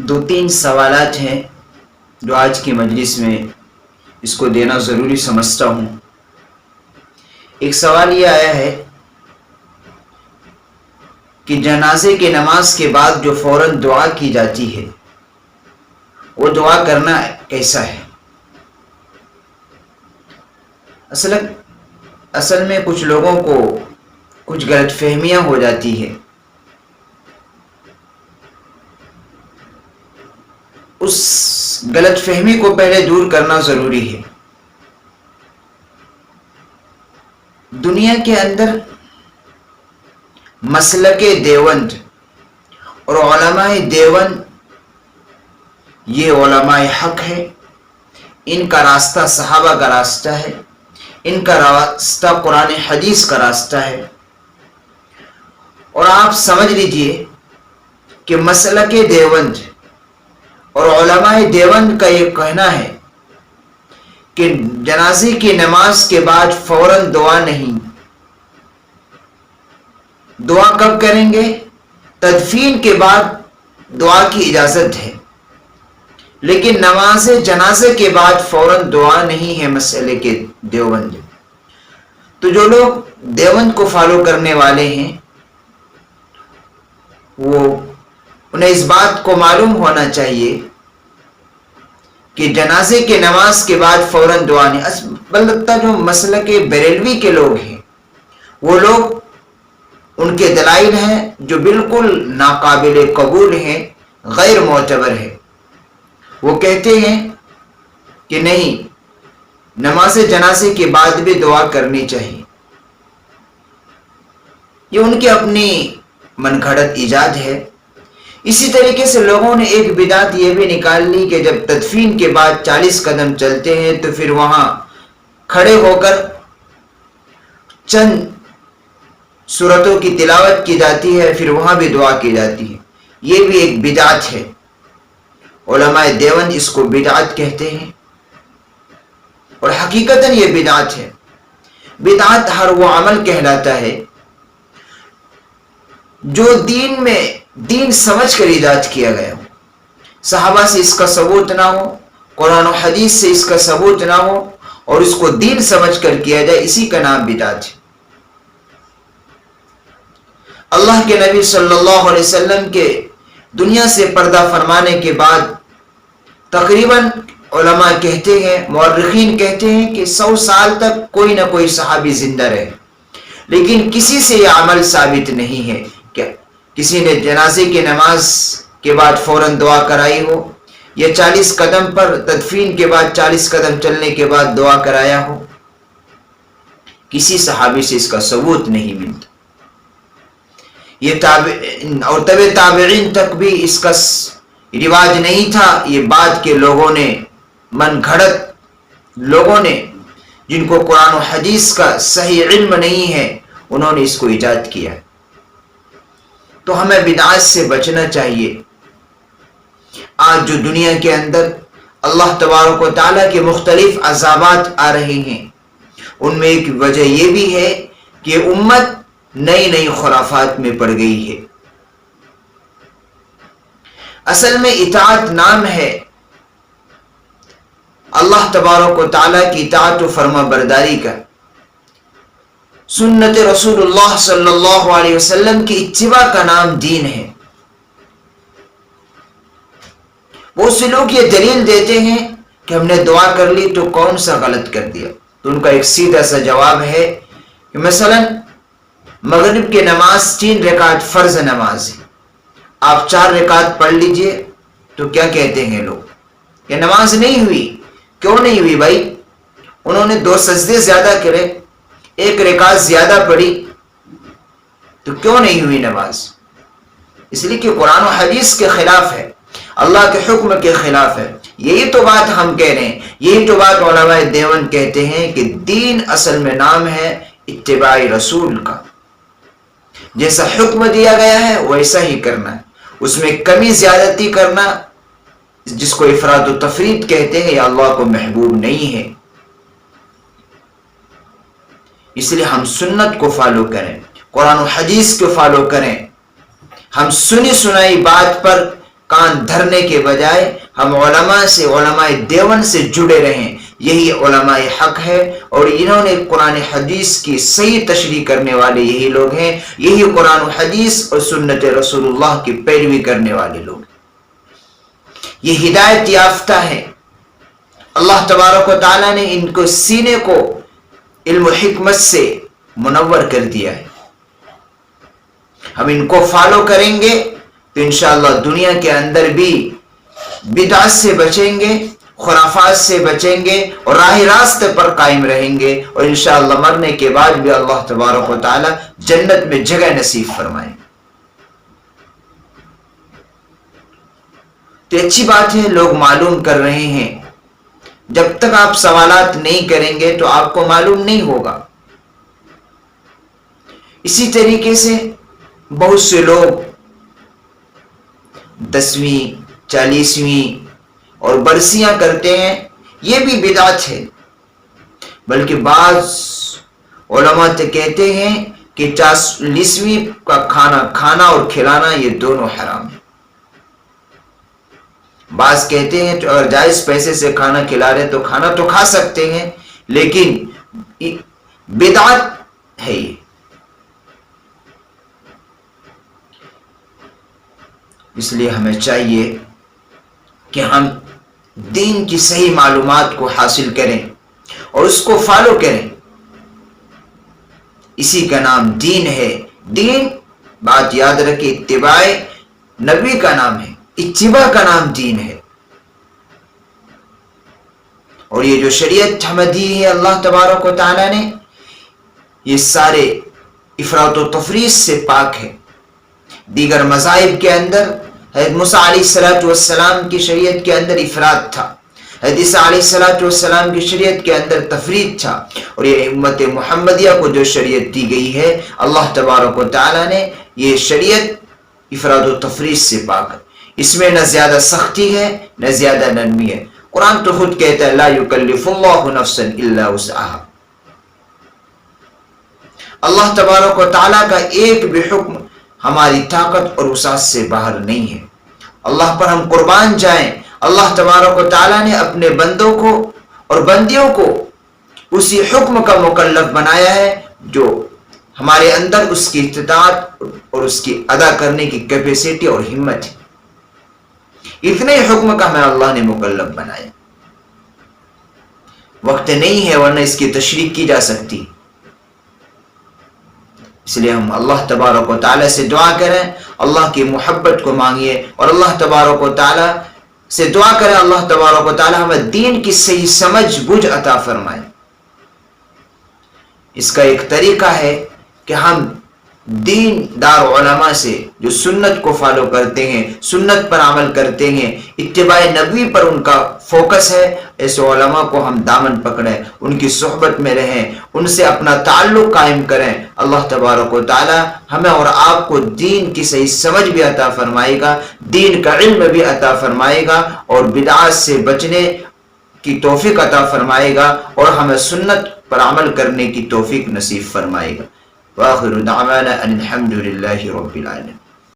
دو تین سوالات ہیں جو آج کی مجلس میں اس کو دینا ضروری سمجھتا ہوں۔ ایک سوال یہ آیا ہے کہ جنازے کی نماز کے بعد جو فوراً دعا کی جاتی ہے وہ دعا کرنا کیسا ہے؟ اصل میں کچھ لوگوں کو کچھ غلط فہمیاں ہو جاتی ہے۔ اس غلط فہمی کو پہلے دور کرنا ضروری ہے۔ دنیا کے اندر مسلک دیوبند اور علماء دیوبند یہ علماء حق ہے، ان کا راستہ صحابہ کا راستہ ہے، ان کا راستہ قرآن حدیث کا راستہ ہے۔ اور آپ سمجھ لیجئے کہ مسلک دیوبند اور علماء دیوبند کا یہ کہنا ہے کہ جنازے کی نماز کے بعد فوراً دعا نہیں، دعا کب کریں گے؟ تدفین کے بعد دعا کی اجازت ہے، لیکن نماز جنازے کے بعد فوراً دعا نہیں ہے مسئلے کے دیوبند۔ تو جو لوگ دیوبند کو فالو کرنے والے ہیں انہیں اس بات کو معلوم ہونا چاہیے کہ جنازے کے نماز کے بعد فوراً دعا نہیں۔ بلکہ جو مسلک بریلوی کے لوگ ہیں وہ لوگ ان کے دلائل ہیں جو بالکل ناقابل قبول ہیں، غیر معتبر ہے۔ وہ کہتے ہیں کہ نہیں، نماز جنازے کے بعد بھی دعا کرنی چاہیے۔ یہ ان کی اپنی من گھڑت ایجاد ہے۔ اسی طریقے سے لوگوں نے ایک بدعت یہ بھی نکال لی کہ جب تدفین کے بعد 40 قدم چلتے ہیں تو پھر وہاں کھڑے ہو کر چند سورتوں کی تلاوت کی جاتی ہے، پھر وہاں بھی دعا کی جاتی ہے۔ یہ بھی ایک بدعت ہے۔ علماء دیوبند اس کو بدعت کہتے ہیں، اور حقیقتاً یہ بدعت ہے۔ بدعت ہر وہ عمل کہلاتا ہے جو دین میں دین سمجھ کر ایجاد کیا گیا ہو، صحابہ سے اس کا ثبوت نہ ہو، قرآن و حدیث سے اس کا ثبوت نہ ہو، اور اس کو دین سمجھ کر کیا جائے، اسی کا نام بدعت ہے۔ اللہ کے نبی صلی اللہ علیہ وسلم کے دنیا سے پردہ فرمانے کے بعد تقریباً علماء کہتے ہیں، مورخین کہتے ہیں کہ 100 سال تک کوئی نہ کوئی صحابی زندہ رہے، لیکن کسی سے یہ عمل ثابت نہیں ہے کہ کسی نے جنازے کی نماز کے بعد فوراً دعا کرائی ہو، یا 40 قدم پر تدفین کے بعد 40 قدم چلنے کے بعد دعا کرایا ہو۔ کسی صحابی سے اس کا ثبوت نہیں ملتا۔ یہ اور طب تابعین تک بھی اس کا رواج نہیں تھا۔ یہ بعد کے لوگوں نے، من گھڑت لوگوں نے، جن کو قرآن و حدیث کا صحیح علم نہیں ہے، انہوں نے اس کو ایجاد کیا۔ تو ہمیں بدعات سے بچنا چاہیے۔ آج جو دنیا کے اندر اللہ تبارک و تعالیٰ کے مختلف عذابات آ رہے ہیں، ان میں ایک وجہ یہ بھی ہے کہ امت نئی نئی خرافات میں پڑ گئی ہے۔ اصل میں اطاعت نام ہے اللہ تبارک و تعالیٰ کی اطاعت و فرما برداری کا، سنت رسول اللہ صلی اللہ علیہ وسلم کی اتباع کا نام دین ہے۔ بہت سے لوگ یہ دلیل دیتے ہیں کہ ہم نے دعا کر لی تو کون سا غلط کر دیا، تو ان کا ایک سیدھا سا جواب ہے کہ مثلا مغرب کی نماز 3 رکعت فرض نماز ہے، آپ 4 رکعت پڑھ لیجئے، تو کیا کہتے ہیں لوگ کہ نماز نہیں ہوئی۔ کیوں نہیں ہوئی بھائی؟ انہوں نے 2 سجدے زیادہ کرے، 1 رکعت زیادہ پڑھی، تو کیوں نہیں ہوئی نماز؟ اس لیے کہ قرآن و حدیث کے خلاف ہے، اللہ کے حکم کے خلاف ہے۔ یہی تو بات ہم کہہ رہے ہیں، یہی تو بات علماء دیوبند کہتے ہیں کہ دین اصل میں نام ہے اتباع رسول کا۔ جیسا حکم دیا گیا ہے ویسا ہی کرنا ہے، اس میں کمی زیادتی کرنا جس کو افراد و تفرید کہتے ہیں، یہ اللہ کو محبوب نہیں ہے۔ اس لیے ہم سنت کو فالو کریں، قرآن و حدیث کو فالو کریں۔ ہم سنی سنائی بات پر کان دھرنے کے بجائے ہم علماء سے، علماء دیوبند سے جڑے رہیں. یہی علماء حق ہے، اور انہوں نے قرآن حدیث کی صحیح تشریح کرنے والے یہی لوگ ہیں. یہی قرآن و حدیث اور سنت رسول اللہ کی پیروی کرنے والے لوگ. یہ ہدایت یافتہ ہے. اللہ تبارک و تعالیٰ نے ان کو سینے کو علم و حکمت سے منور کر دیا ہے. ہم ان کو فالو کریں گے تو انشاءاللہ دنیا کے اندر بھی بدعت سے بچیں گے، خرافات سے بچیں گے، اور راہ راست پر قائم رہیں گے، اور انشاءاللہ مرنے کے بعد بھی اللہ تبارک و تعالی جنت میں جگہ نصیب فرمائیں. تو اچھی بات ہے لوگ معلوم کر رہے ہیں. جب تک آپ سوالات نہیں کریں گے تو آپ کو معلوم نہیں ہوگا. اسی طریقے سے بہت سے لوگ 10ویں 40ویں اور برسیاں کرتے ہیں، یہ بھی بدعت ہے. بلکہ بعض علماء تو کہتے ہیں کہ 40ویں کا کھانا کھانا اور کھلانا یہ دونوں حرام ہے. بعض کہتے ہیں تو اگر جائز پیسے سے کھانا کھلا رہے تو کھانا تو کھا سکتے ہیں، لیکن بدعت ہے یہ. اس لیے ہمیں چاہیے کہ ہم دین کی صحیح معلومات کو حاصل کریں اور اس کو فالو کریں. اسی کا نام دین ہے. دین، بات یاد رکھیں، اتباع نبی کا نام ہے، اتباع کا نام دین ہے. اور یہ جو شریعت ہمیں دی ہے اللہ تبارک و تعالی نے، یہ سارے افراط و تفریط سے پاک ہے. دیگر مذاہب کے اندر حضرت موسیٰ علیہ السلام کی شریعت کے اندر افراط تھا، حضرت عیسیٰ علیہ السلام کی شریعت کے اندر تفریط تھا. اور یہ امت محمدیہ کو جو شریعت دی گئی ہے اللہ تبارک و تعالی نے، یہ شریعت افراط و تفریط سے پاک ہے. اس میں نہ زیادہ سختی ہے نہ زیادہ نرمی ہے. قرآن تو خود کہتا ہے لا یکلف اللہ نفسا الا وسعها. اللہ تبارک و تعالیٰ کا ایک بھی حکم ہماری طاقت اور وسعت سے باہر نہیں ہے. اللہ پر ہم قربان جائیں. اللہ تبارک و تعالیٰ نے اپنے بندوں کو اور بندیوں کو اسی حکم کا مکلف بنایا ہے جو ہمارے اندر اس کی استطاعت اور اس کی ادا کرنے کی کیپیسٹی اور ہمت ہے. اتنے حکم کا ہمیں اللہ نے مکلف بنایا. وقت نہیں ہے ورنہ اس کی تشریح کی جا سکتی. اس لیے ہم اللہ تبارک و تعالیٰ سے دعا کریں، اللہ کی محبت کو مانگیے، اور اللہ تبارک و تعالیٰ سے دعا کریں اللہ تبارک و تعالیٰ ہمیں دین کی صحیح سمجھ بوجھ عطا فرمائے. اس کا ایک طریقہ ہے کہ ہم دین دار علماء سے جو سنت کو فالو کرتے ہیں، سنت پر عمل کرتے ہیں، اتباع نبی پر ان کا فوکس ہے، ایسے علماء کو ہم دامن پکڑیں، ان کی صحبت میں رہیں، ان سے اپنا تعلق قائم کریں. اللہ تبارک و تعالی ہمیں اور آپ کو دین کی صحیح سمجھ بھی عطا فرمائے گا، دین کا علم بھی عطا فرمائے گا، اور بدعات سے بچنے کی توفیق عطا فرمائے گا، اور ہمیں سنت پر عمل کرنے کی توفیق نصیب فرمائے گا. وآخر دعوانا ان الحمد للہ رب العالمین.